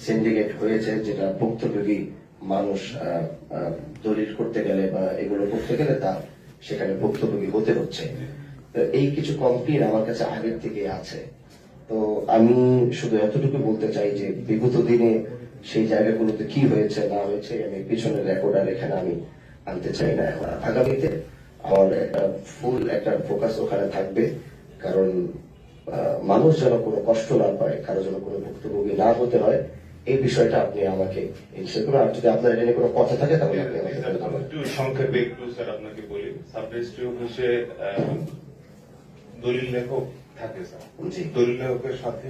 Syndicate হয়েছে, যেটা ভুক্তভোগী মানুষ দলিল করতে গেলে বা এগুলো করতে গেলে তার সেখানে ভুক্তভোগী হতে হচ্ছে। তো এই কিছু কমপ্লেন আমার কাছে আগের থেকে আছে। তো আমি শুধু এতটুকু বলতে চাই যে বিগত দিনে সেই জায়গাগুলোতে কি হয়েছে না হয়েছে আমি পিছনের রেকর্ড আর এখানে আমি আনতে চাই না। আগামীতে আমার একটা ফোকাস ওখানে থাকবে, কারণ মানুষ যেন কোনো কষ্ট না পায়, কারো যেন কোনো ভুক্তভোগী না হতে হয়, এই বিষয়টা আপনি আমাকে ইনশিওর করুন। আর যদি আপনার এটা নিয়ে কোনো কথা থাকে তাহলে আপনি আমাকে একটু সংক্ষেপে একটু স্যার আপনাকে বলি। সাব রেজিস্ট্রি অফিসে দলিল লেখক থাকে স্যার। দলিল লেখকের সাথে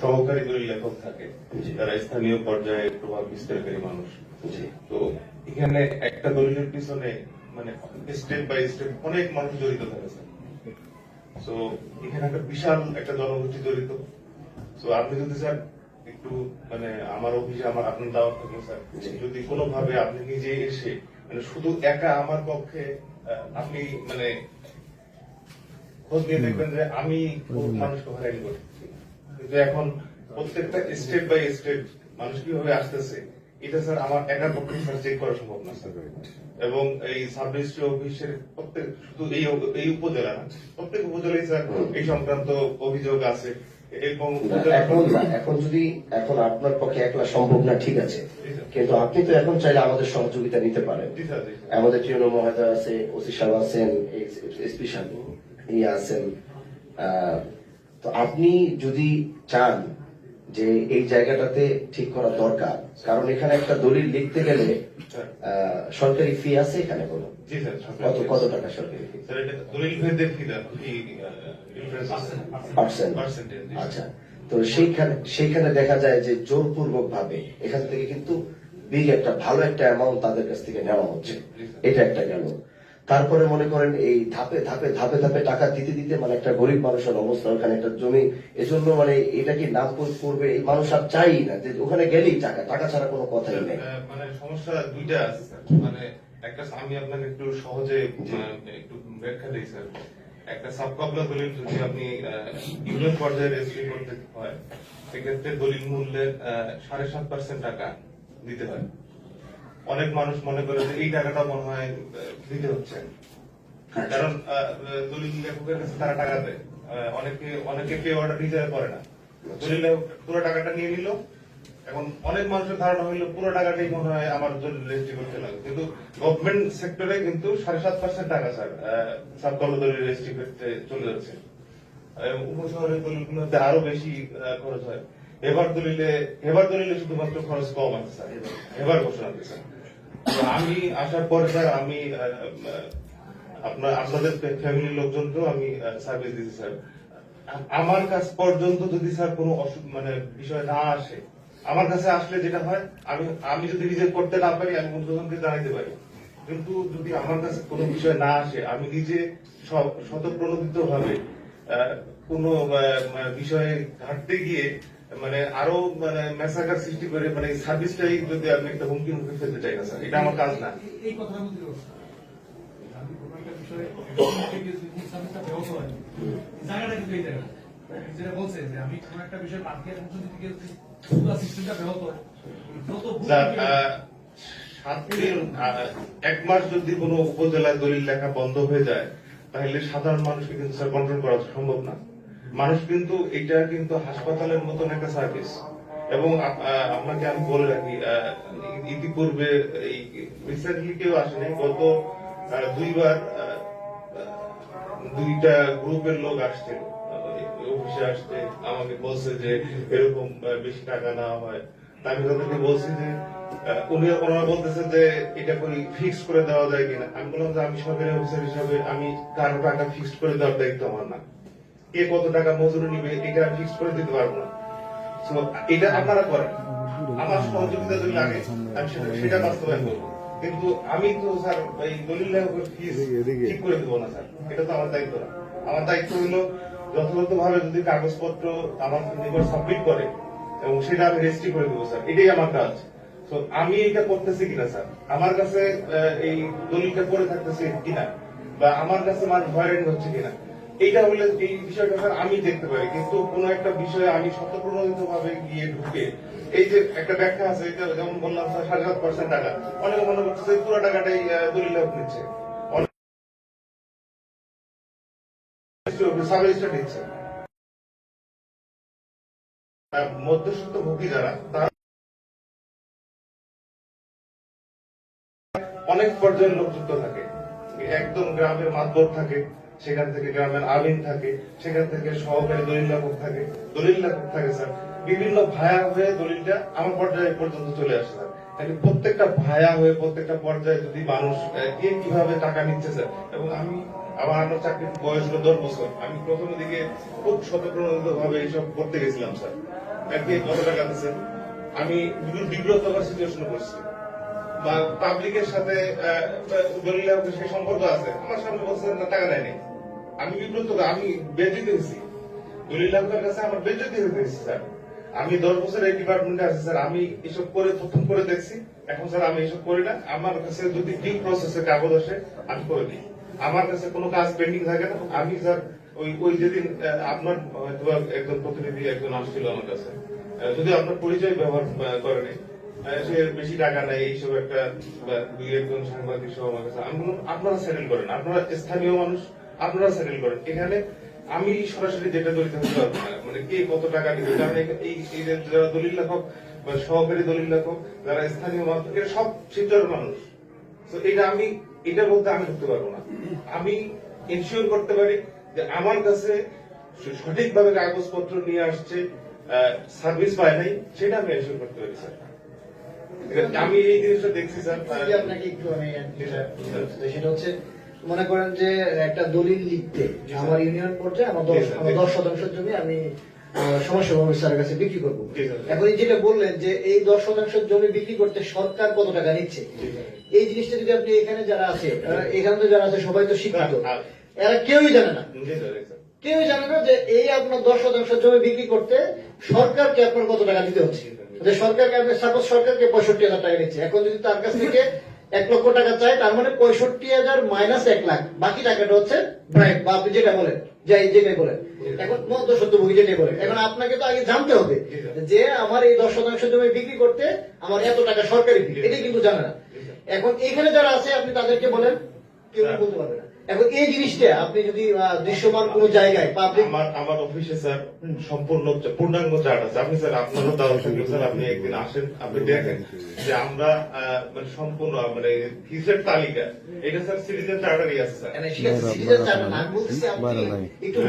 সহকারী দলিল লেখক থাকে, যারা স্থানীয় পর্যায়ে প্রভাব বিস্তারকারী মানুষ। তো এখানে একটা দলিলের পিছনে মানে স্টেপ বাই স্টেপ অনেক মানুষ জড়িত থাকে স্যার। তো এখানে একটা বিশাল একটা জনগোষ্ঠী জড়িত। তো আপনি যদি স্যার একটু মানে আমার অফিসে আমার আপনার দাওয়াত থাকলো স্যার, যদি কোনোভাবে আপনি নিজে এসে মানে শুধু একা আমার পক্ষে আপনি মানে খোঁজ নিয়ে দেখবেন যে আমি মানুষকে হয়রানি করছি, কিন্তু এখন প্রত্যেকটা স্টেপ বাই স্টেপ মানুষ কিভাবে আসতেছে এটা স্যার আমার একার পক্ষে স্যার চেক করা সম্ভব না স্যার। এবং এই সাব রেজিস্ট্রি অফিসের প্রত্যেক শুধু এই উপজেলা না, প্রত্যেক উপজেলায় স্যার এই সংক্রান্ত অভিযোগ আছে। এবং এখন আপনার পক্ষে একলা সম্ভব না, ঠিক আছে, কিন্তু আপনি তো এখন চাইলে আমাদের সহযোগিতা নিতে পারেন। আমাদের টিউনো মহোদয় আছে, ওসি সাহেব আছেন, এসপি সাহেব আছেন। তো আপনি যদি চান যে এই জায়গাটাতে ঠিক করা দরকার, কারণ এখানে একটা দলিল লিখতে গেলে সরকারি ফি আছে এখানে বলো কত টাকা সরকারি ফি? আচ্ছা, তো সেইখানে দেখা যায় যে জোরপূর্বক ভাবে এখান থেকে কিন্তু একটা ভালো একটা অ্যামাউন্ট তাদের কাছ থেকে নেওয়া হচ্ছে। এটা একটা গেল। তারপরে মনে করেন এই ধাপে ধাপে ধাপে ধাপে টাকা দিতে দিতে মানে একটা গরিব মানুষের অবস্থা, ওখানে একটা জমি, এজন্য মানে এটা কি নাম করবে এই মানুষ আর চাই না যে ওখানে গেলেই টাকা ছাড়া কোনো কথাই নেই। মানে সমস্যা দুইটা আছে স্যার। মানে একটা আমি আপনাকে একটু সহজে একটু ব্যাখ্যা দিই স্যার। একটা সাবকবলা দলিল যদি আপনি ইউনিয়ন পর্যায়ে রেজিস্ট্রি করতে হয়, সেক্ষেত্রে দলিল মূল্যের 7.5% টাকা দিতে হয়। অনেক মানুষ মনে করে যে এই টাকাটা মনে হয় দিতে হচ্ছে, কারণ দলিল লেখকের কাছে তারা টাকা দেয়। অনেকে পে অর্ডার রিজার্ভ করে না, দলিল লেখক পুরো টাকাটা নিয়ে নিল। এখন অনেক মানুষের ধারণা হইলো পুরো টাকাটাই মনে হয় আমার দলিল রেজিস্ট্রি করতে লাগে, কিন্তু গভর্নমেন্ট সেক্টরে কিন্তু 7.5% টাকা স্যার সাবকবলা দলিল রেজিস্ট্রি করতে চলে যাচ্ছে। উপশহরের দলিলগুলোতে আরো বেশি খরচ হয়। এবার দলিলে শুধুমাত্র খরচ কম আছে স্যার, এবার ঘোষণা দিয়েছে। আমি আসার পরে স্যার আমি আপনাদের ফ্যামিলির লোকজনকেও আমি সার্ভিস দিয়েছি স্যার। আমার কাছ পর্যন্ত যদি স্যার কোনো মানে বিষয় না আসে, আমার কাছে আসলে যেটা হয় আমি যদি রিজেক্ট করতে না পারি আমি অন্যজনকে জানাইতে পারি, কিন্তু যদি আমার কাছে কোনো বিষয় না আসে আমি নিজে স্বতঃপ্রণোদিত ভাবে কোনো বিষয়ে ঘাটতে গিয়ে মানে আরো মানে মেসাকার সৃষ্টি করে মানে সার্ভিসটাই যদি আমি একটা হুমকির মুখে ফেলতে চাই না স্যার, এটা আমার কাজ না। এই কথার মধ্যে আমি কোনো একটা বিষয়ে জায়গাটা কিন্তু এই জায়গা যেটা বলছে যে আমি কোনো একটা বিষয়ে পাঠিয়ে দিতে গিয়ে সিস্টেমটা ব্যাহত হয়। এক মাস যদি কোনো উপজেলায় দলিল লেখা বন্ধ হয়ে যায়, তাহলে সাধারণ মানুষকে কিন্তু স্যার কন্ট্রোল করা সম্ভব না। মানুষ কিন্তু এটা কিন্তু হাসপাতালের মতন একটা সার্ভিস। এবং আপনাকে আমি বলে রাখি, ইতিপূর্বে এই রিসেন্টলি কেউ আসেনি, গত 2বার 2টা গ্রুপের লোক আসছিল অফিসে, আসতে আমাকে বলছে যে এরকম বেশি টাকা নেওয়া হয়। আমি তাদেরকে বলছি যে ওনারা বলতেছে যে এটা করি ফিক্স করে দেওয়া যায় কিনা। আমি বললাম যে আমি সরকারি অফিসার হিসাবে আমি কারো টাকা ফিক্স করে দেওয়ার দায়িত্ব আমার না, কে কত টাকা মজুরি নিবে এটা আমি ফিক্স করে দিতে পারবো না। এটা আপনারা করেন, আমার সহযোগিতা যদি লাগে আমি সেটা বাস্তবায়ন করবো, কিন্তু আমি তো স্যার এই দলিল লেখকের ফিস ঠিক করে দেবো না স্যার, এটা তো আমার দায়িত্ব না। আমার দায়িত্ব হলো যথাযথ ভাবে যদি কাগজপত্র আমার নিকট সাবমিট করে এবং সেটা আমি রেজিস্ট্রি করে দেবো স্যার, এটাই আমার কাজ। তো আমি এটা করতেছি কিনা স্যার, আমার কাছে এই দলিলটা পড়ে থাকতেছে কিনা, বা আমার কাছে মানুষ হয়রানি হচ্ছে কিনা, এইটা হলে এই বিষয়টা স্যার আমি দেখতে পারি, কিন্তু কোন একটা বিষয়ে আমি শতপ্রণোদিত ভাবে গিয়ে ঢুকে এই যে একটা ব্যাখ্যা আছে, এটা যেমন বললাম স্যার 7.5% টাকা, অনেকে মনে করছে পুরো টাকাটাই দলিল নিচ্ছে, সাব রেজিস্টার দিচ্ছে। মধ্যস্থ ভোগী যারা, তারা অনেক পর্যায়ের লোক যুক্ত থাকে, একদম গ্রামের মাতবর থাকে, সেখান থেকে গ্রামের আমিন থাকে, সেখান থেকে সহকারী দলিল লেখক থাকে, স্যার বিভিন্ন ভায়া হয়ে দলিলটা আমার পর্যায়ে পর্যন্ত চলে আসে স্যার। তাহলে প্রত্যেকটা ভায়া হয়ে প্রত্যেকটা পর্যায়ে যদি মানুষ কে কিভাবে টাকা নিচ্ছে স্যার, এবং আমার চাকরির বয়স হলো 10 বছর, আমি প্রথম দিকে খুব শতপ্রণোদিত ভাবে এইসব করতে গেছিলাম স্যার। কে কত টাকা দিচ্ছেন, আমি বিব্রতকর সিচুয়েশন করছি, বা পাবলিকের সাথে দলিল লেখকের সেই সম্পর্ক আছে, আমার সামনে বলছেন না টাকা নেয়নি, আমি বিব্রত, আমি বেজ্জতি হয়েছি, দলিল লেখকের কাছে আমার বেজ্জতি হয়েছে স্যার। আমি 10 বছর এই ডিপার্টমেন্টে আছি স্যার, আমি এসব করে প্রথম করে দেখছি, এখন স্যার আমি এসব করি না। আমার কাছে যদি ডিউ প্রসেসের কাগজ আসে আমি করে দিই, আমার কাছে কোনো কাজ পেন্ডিং থাকে না। আমি স্যার ওই যেদিন আপনার হয়তো একজন প্রতিনিধি একজন আসছিল আমার কাছে, যদি আপনার পরিচয় ব্যবহার করেনি, সে বেশি টাকা নেয় এইসব একটা, দুই একজন সাংবাদিক সহ আমার কাছে, আমি বললাম আপনারা সেটেল করেন, আপনারা স্থানীয় মানুষ, আপনারা সেটেল করেন, এখানে আমি সরাসরি যেটা জড়িত হতে পারবো না, মানে কে কত টাকা নিবে, কারণ এই যারা দলিল লেখক বা সহকারী দলিল লেখক, যারা স্থানীয় মানুষ, এরা সব শিক্ষার মানুষ। তো এটা বলতে আমি ঢুকতে পারবো না। আমি ইনশিওর করতে পারি যে আমার কাছে সঠিকভাবে কাগজপত্র নিয়ে আসছে, সার্ভিস পায় নাই, সেটা আমি এনশিওর করতে পারি স্যার। আমি এই জিনিসটা দেখছি স্যার। আপনাকে একটু আমি সেটা হচ্ছে, মনে করেন যে একটা দলিল লিখতে আমার ইউনিয়ন পর্যায়ে আমার 10% জমি আমি সমস্যা অফিসারের কাছে বিক্রি করবো। এখন যেটা বললেন যে এই 10% জমি বিক্রি করতে সরকার কত টাকা নিচ্ছে, এই জিনিসটা যদি আপনি এখানে যারা আছে, এখানে তো যারা আছে সবাই তো শিক্ষিত, এরা কেউই জানে না, কেউই জানে না যে এই আপনার 10% জমি বিক্রি করতে সরকারকে আপনার কত টাকা দিতে হচ্ছে। যে সরকারকে আপনি সাপোজ সরকারকে 65,000 টাকা নিচ্ছে, এখন যদি তার কাছ থেকে 1 লক্ষ টাকা চায়, তার মানে 65,000 মাইনাস 1 লাখ, বাকি টাকাটা হচ্ছে ব্রাইব, বা আপনি যেটা বলেন যেটাই বলেন, এখন মধ্যস্বত্বভোগী যেটাই বলেন। এখন আপনাকে তো আগে জানতে হবে যে আমার এই 10% জমি বিক্রি করতে আমার এত টাকা সরকারি ফি, এটাই কিন্তু জানে না। এখন এখানে যারা আছে আপনি তাদেরকে বলেন, কেউ বলতে পারবে না। এখন এই জিনিসটা আপনি যদি দৃশ্যমান কোন জায়গায় পাবলিক, আমার অফিসে স্যার সম্পূর্ণ পূর্ণাঙ্গ চার্ট আছে। আপনি স্যার আপনারও দাও থাকবে স্যার, আপনি একদিন আসেন, আপনি দেখেন যে আমরা মানে সম্পূর্ণ মানে ফিসের তালিকা, এটা স্যার সিটিজেন চার্টারই আছে স্যার। সিটিজেন চার্টার না বলতেছি, আপনি একটু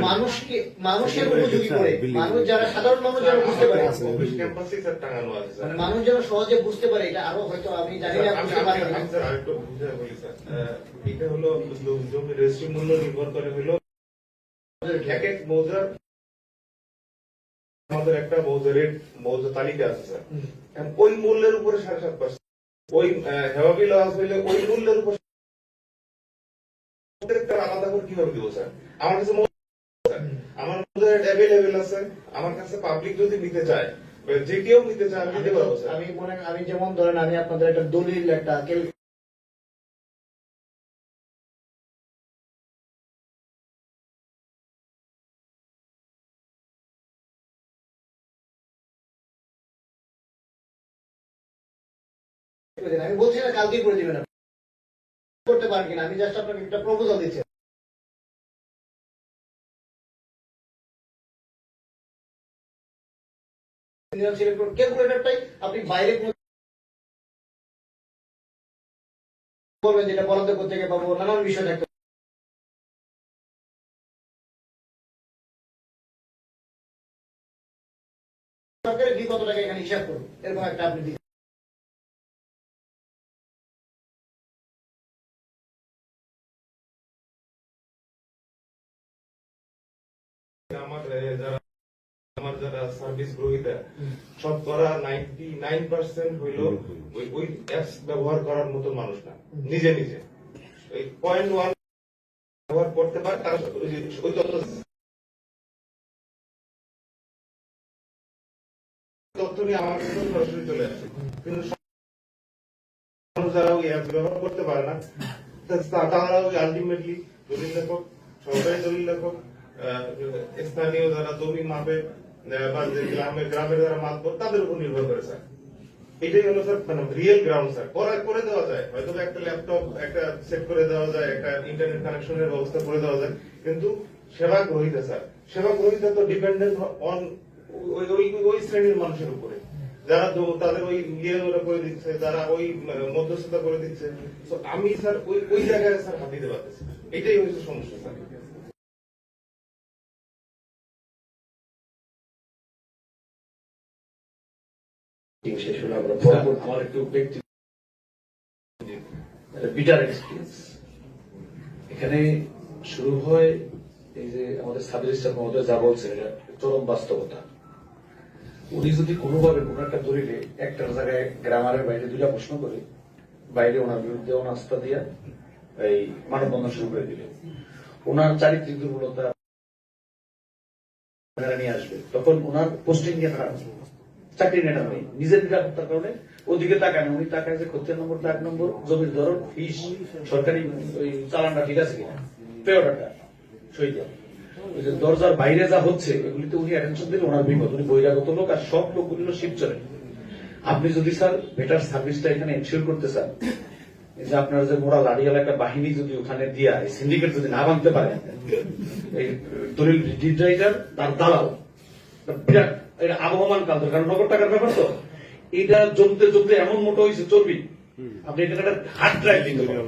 মানুষের উপযোগী করে, মানুষ যারা সাধারণ মানুষ যারা বুঝতে পারে, অফিস ক্যাম্পাসে স্যার টাঙানো আছে স্যার, মানে মানুষ যেন সহজে বুঝতে পারে। এটা আরো হয়তো আমি জানি না, বুঝতে পারি না। আমি স্যার আরেকটু বুঝিয়ে বলি স্যার, এটা হলো জমি রেজিস্ট্রি মূল্য নির্ভর করে হলো এক এক মৌজার, আমাদের একটা মৌজা তালিকা আছে স্যার, ওই মূল্যের উপরে 7.5%, ওই হেওয়াবি লস হইলে ওই মূল্যের উপর প্রত্যেকটা আলাদা করে কিভাবে দিব স্যার? আমার কাছে আমার মৌজা অ্যাভেলেবেল আছে, আমার কাছে পাবলিক যদি নিতে চায়, যে কেউ নিতে চায় আমি দিতে পারবো স্যার। আমি যেমন ধরেন আমি আপনাদের একটা দলিল একটা আমি বলছি না কালকেই করে দিবেন, করতে পারেন কিনা, আমি জাস্ট আপনাকে একটা প্রপোজাল দিচ্ছি। ক্যালকুলেটরটাই আপনি বাইরে বলবেন যেটা বরাদ্দ করতে গিয়ে পাবো, নানান বিষয় থাকতে সরকারের ফি কত টাকা এখানে হিসাব করুন, এরকম একটা আপনি দিন। আমার যারা সার্ভিস গ্রহীতা শতকরা 99% হইল ওই অ্যাপস ব্যবহার করার মতো মানুষ না, নিজে নিজে ওই 0.1 ব্যবহার করতে পারে, তারা ওই তথ্য নিয়ে আমার কাছে সরাসরি চলে আসে। কিন্তু মানুষ যারা ওই অ্যাপস ব্যবহার করতে পারে না, তারা ওই আলটিমেটলি দলিল লেখক, সরকারি দলিল লেখক স্থানীয় যারা জমি মাপে বা যে গ্রামের যারা মাপবে তাদের উপর নির্ভর করে স্যার। এটাই হলো স্যার মানে রিয়েল গ্রাউন্ড স্যার। করে দেওয়া যায়, হয়তো একটা ল্যাপটপ একটা সেট করে দেওয়া যায়, একটা ইন্টারনেট কানেকশনের ব্যবস্থা করে দেওয়া যায়, কিন্তু সেবা গ্রহীতা স্যার, সেবা গ্রহীতা তো ডিপেন্ডেন্ট অন ওই শ্রেণীর মানুষের উপরে, যারা তাদের ওই ইয়ে ওরা করে দিচ্ছে, যারা ওই মধ্যস্থতা করে দিচ্ছে। তো আমি স্যার ওই জায়গায় স্যার হাত দিতে পারতেছি, এটাই হচ্ছে সমস্যা স্যার। শেষ হলো আমরা পরবর্তী আমার একটু ব্যক্তি বিটার এক্সপিরিয়েন্স এখানে শুরু হয়। এই যে আমাদের সাব রেজিস্ট্রার মহোদয় যা বলছেন এটা চরম বাস্তবতা। উনি যদি কোনোভাবে কোন একটা দলিলে একটার জায়গায় গ্রামারের বাইরে দুইটা প্রশ্ন করে বাইরে ওনার বিরুদ্ধে অনাস্থা দিয়া এই মানববন্ধন শুরু করে দিলে ওনার চারিত্রিক দুর্বলতা নিয়ে আসবে, তখন ওনার পোস্টিং নিয়ে খারাপ, চাকরি নেটা নেই, নিজের নিরাপত্তার কারণে ওদিকে তাকায় না। উনি তাকায় যে খতিয়ান নম্বরটা 1 নম্বর, জমির ধরন, ফিস, সরকারি ওই চালানটা ঠিক আছে কিনা, পেওয়াটা সই দেওয়া, ওই যে দরজার বাইরে যা হচ্ছে এগুলিতে উনি অ্যাটেনশন দিলে ওনার বিপদ। উনি বহিরাগত লোক, আর সব লোকগুলি হলো শিবচরে। আপনি যদি স্যার বেটার সার্ভিসটা এখানে এনশিওর করতে চান, এই যে আপনার যে মোড়া লাড়িয়ালা একটা বাহিনী যদি ওখানে দিয়া এই সিন্ডিকেট যদি না ভাঙতে পারে, এই দলিল ডিজাইনার তার দালাল বিরাট এটা আবহমান কাল, কারণ নগদ টাকার ব্যাপার তো, এটা জমতে জমতে এমন মোটা হয়েছে চর্বি, আপনি এটা একটা হার্ড ড্রাইভ দিতে পারেন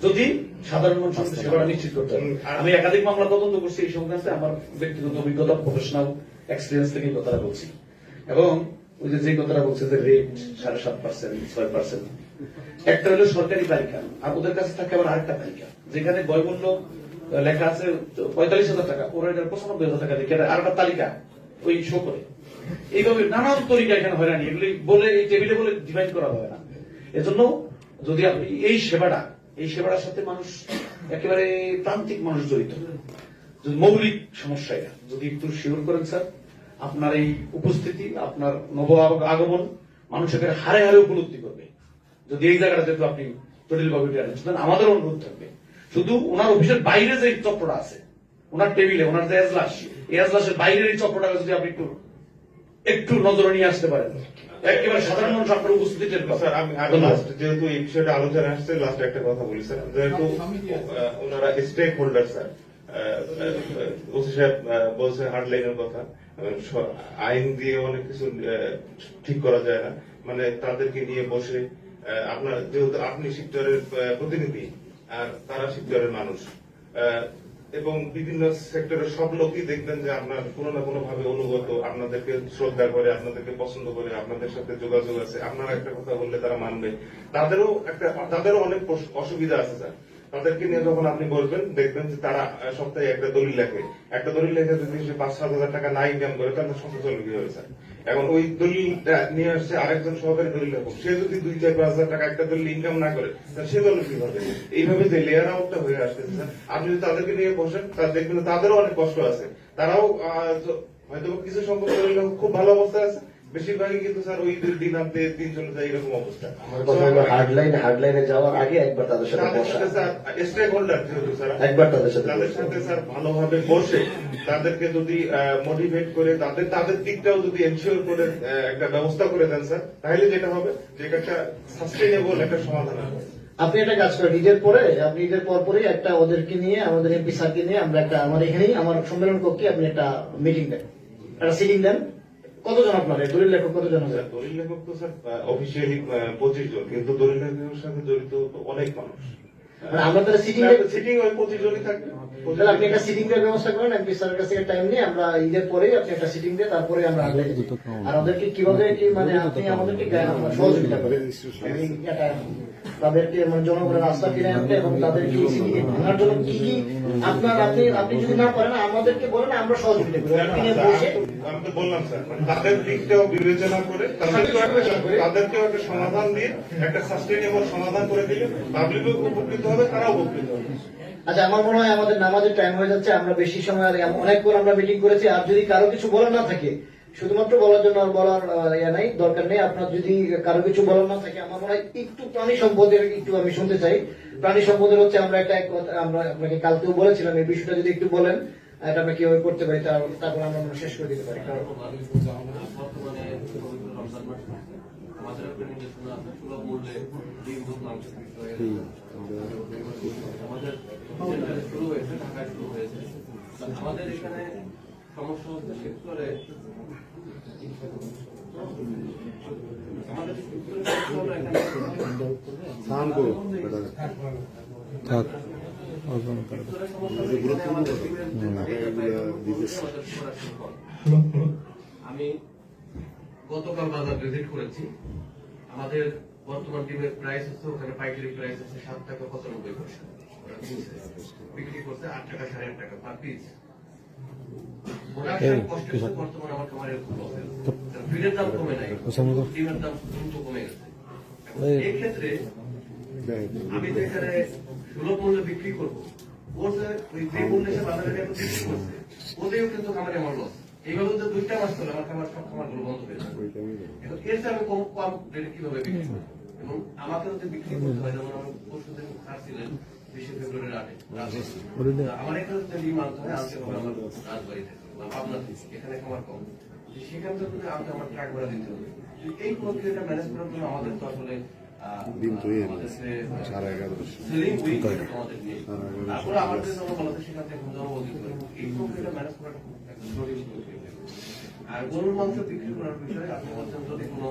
যদি সাধারণ মানুষের সেবা নিশ্চিত করতে পারেন। আমি একাধিক মামলা তদন্ত করছি এই সংক্রান্তে, আমার ব্যক্তিগত অভিজ্ঞতা, প্রফেশনাল এক্সপিরিয়েন্স থেকে কথাটা বলছি। এবং ওই যে কথাটা বলছে যে রেট 7.5%, 6%, একটা হলো সরকারি তালিকা, আর ওদের কাছে থাকে আবার আরেকটা তালিকা যেখানে বয়মূল্য লেখা আছে 45,000 টাকা, ওরা এটা 95,000 টাকা লিখে আর একটা তালিকা ওই শো করে। এইভাবে নানান তরিকা এখানে হয়রানি, এগুলি বলে এই টেবিলে বলে ডিভাইড করা হবে না। এজন্য যদি আপনি এই সেবাটার সাথে মানুষ একেবারে প্রান্তিক মানুষ জড়িত, যদি মৌলিক সমস্যা এটা যদি একটু শিওর করেন স্যার, আপনার এই উপস্থিতি, আপনার নব আগমন মানুষের হারে হারে উপলব্ধি করবে। যদি এই জায়গাটাতে একটু আপনি জটিলভাবে আমাদের অনুরোধ থাকবে, শুধু ওনার অফিসের বাইরে যে চক্রটা আছে, ওনার টেবিলে ওনার যে এজলাস, এই এজলাসের বাইরের এই চক্রটা যদি আপনি একটু নজরে নিয়ে আসতে পারেন, একেবারে সাধারণ মানুষ আপনার উপস্থিতি টের পাবে। স্যার আমি লাস্ট যেহেতু এই বিষয়টা আলোচনা আসছে, লাস্ট একটা কথা বলি স্যার, যেহেতু ওনারা স্টেক হোল্ডার স্যার, ওসি সাহেব বলছে হার্ডলাইনের কথা, আইন দিয়ে অনেক কিছু ঠিক করা যায় না, মানে তাদেরকে নিয়ে বসে আপনার যেহেতু আপনি শিবচরের প্রতিনিধি আর তারা শিবচরের মানুষ, এবং বিভিন্ন সেক্টরের সব লোকই দেখবেন যে আপনার কোনো না কোনো ভাবে অনুগত, আপনাদেরকে শ্রদ্ধা করে, আপনাদেরকে পছন্দ করে, আপনাদের সাথে যোগাযোগ আছে, আপনারা একটা কথা বললে তারা মানবে। তাদেরও অনেক অসুবিধা আছে স্যার, তাদেরকে নিয়ে যখন আপনি বলবেন দেখবেন যে তারা সপ্তাহে একটা দলিল লেখে, যদি সে 5-7 হাজার টাকা না ইনকাম করে তাহলে সংসার চলবে কিভাবে স্যার? এখন ওই দলিলটা নিয়ে আসছে আরেকজন সহকারী দলিল লেখক, সে যদি 2-4-5 হাজার টাকা একটা দলিল ইনকাম না করে তাহলে সে দলিল কিভাবে? এইভাবে যে লেয়ার আউটটা হয়ে আসতেছে স্যার, আপনি যদি তাদেরকে নিয়ে বসেন তাহলে দেখবেন তাদেরও অনেক কষ্ট আছে, তারাও হয়তো কিছু সংখ্যক দলিল লেখক খুব ভালো অবস্থায় আছে, বেশিরভাগই কিন্তু স্যার ওই দিন আনতে দিন চলে যায় এরকম অবস্থা। আমার কথা হলো হার্ডলাইনে যাওয়ার আগে একবার তাদের সাথে বসা, স্টেক হোল্ডার যেহেতু স্যার একবার তাদের সাথে স্যার ভালোভাবে বসে তাদেরকে যদি মোটিভেট করে তাদের দিকটাও যদি এনশিওর করে একটা ব্যবস্থা করে দেন স্যার, তাহলে যেটা হবে যে একটা সাস্টেইনেবল একটা সমাধান হবে। আপনি একটা কাজ করেন, আপনি ঈদের পরপরই একটা ওদেরকে নিয়ে, আমাদের এমপি স্যারকে নিয়ে আমরা একটা, আমার এখানেই আমার সম্মেলন কক্ষে আপনি একটা মিটিং দেন, একটা সিটিং দেন। কতজন আপনার দলিল লেখক কতজন আছে? দলিল লেখক তো স্যার অফিসিয়ালি 25 জন, কিন্তু দলিল লেখকের সাথে জড়িত অনেক মানুষ। মানে আমরা তাহলে সিটিং ওই 25 জনই থাকবে। তাহলে আপনি একটা সিটিং এর ব্যবস্থা করেন, এমপি স্যারের কাছে টাইম নিয়ে আমরা ঈদের পরেই আপনি একটা সিটিং দিয়ে তারপরে আমরা আগে আর ওদেরকে কিভাবে কি মানে আপনি আমাদেরকে সহযোগিতা করেন, তাদেরকে মানে জনগণের রাস্তা ফিরে আনতে এবং তাদেরকে ভাঙার জন্য কি কি আপনি যদি না পারেন আমাদেরকে বলেন, আমরা সহযোগিতা করি। আপনি বসে আমি তো বললাম স্যার, তাদের দিকটাও বিবেচনা করে তাদেরকেও একটা সমাধান দিয়ে একটা সাস্টেইনেবল সমাধান করে দিলে পাবলিকও উপকৃত হবে, তারাও উপকৃত হবে। আচ্ছা, আমার মনে হয় আমাদের নামাজের টাইম হয়ে যাচ্ছে, আমরা বেশি সময় অনেকক্ষণ আমরা মিটিং করেছি। আর যদি কারো কিছু বলার না থাকে, শুধুমাত্র বলার জন্য আর বলার নাই, দরকার নেই। আপনার যদি কারো কিছু বলার না থাকে, আমার মনে হয় একটু প্রাণী সম্পদের একটু আমি শুনতে চাই। প্রাণী সম্পদের হচ্ছে আমরা আমরা আপনাকে কালকেও বলেছিলাম, এই বিষয়টা যদি একটু বলেন এটা আমরা কিভাবে করতে পারি তারপর আমরা শেষ করে দিতে পারি। বর্তমানে পবিত্র রমজান মাস আমাদের একটা নির্দেশনা আছে সুলভ মূল্যে ডিম দুধ মাংস বিক্রয়। আমাদের সেন্টারে শুরু হয়েছে, ঢাকায় শুরু হয়েছে। আমাদের এখানে সমস্যা হচ্ছে সেক্টরে আমাদের সেক্টরে এখানে আমি গতকাল বাজার ভিজিট করেছি। আমাদের বর্তমান ডিমের প্রাইস হচ্ছে ওখানে পাইকারি প্রাইস হচ্ছে 7 টাকা 95 পয়সা, ওরা কিনছে, বিক্রি করছে 8 টাকা 8.5 টাকা পার পিস। বর্তমানে আমার খামারে ফিডের দাম কমে নাই, ডিমের দাম দ্রুত কমে গেছে। এই ক্ষেত্রে আমি তো এখানে সুলভ মূল্যে বিক্রি করবো, ওর যে ওই যে মূল্যে সে বাজারে বিক্রি করছে ওতেও কিন্তু খামারে আমার লস। এইভাবে তো 2টা মাস চলে আমার খামার, সব খামারগুলো বন্ধ হয়ে যাবে। এখন এর চেয়ে আমি কম রেটে কিভাবে বিক্রি করবো? এবং আমাকে যদি বিক্রি করতে হয়, যেমন আমার পরশুদিন ছাড়ছিলেন 20 ফেব্রুয়ারি রাতে, আমার এখানে যদি ডিম আনতে হয় আনতে হবে আমার রাজবাড়ি থেকে বা পাবনা থেকে, এখানে খামার কম, সেখান থেকে যদি আনতে আমার ট্রাক ভাড়া দিতে হবে। এই প্রক্রিয়াটা ম্যানেজ করার জন্য আমাদের তো আসলে সেলিং উইক আমাদের নেই। তারপরে আমাদের জন্য বলতে সেখান থেকে জনবল দিতে হবে। এই প্রক্রিয়াটা ম্যানেজ করাটা খুব একটা জরুরি প্রক্রিয়া। আর গরুর মাংস বিক্রি করার বিষয়ে আপনি বলছেন যদি কোনো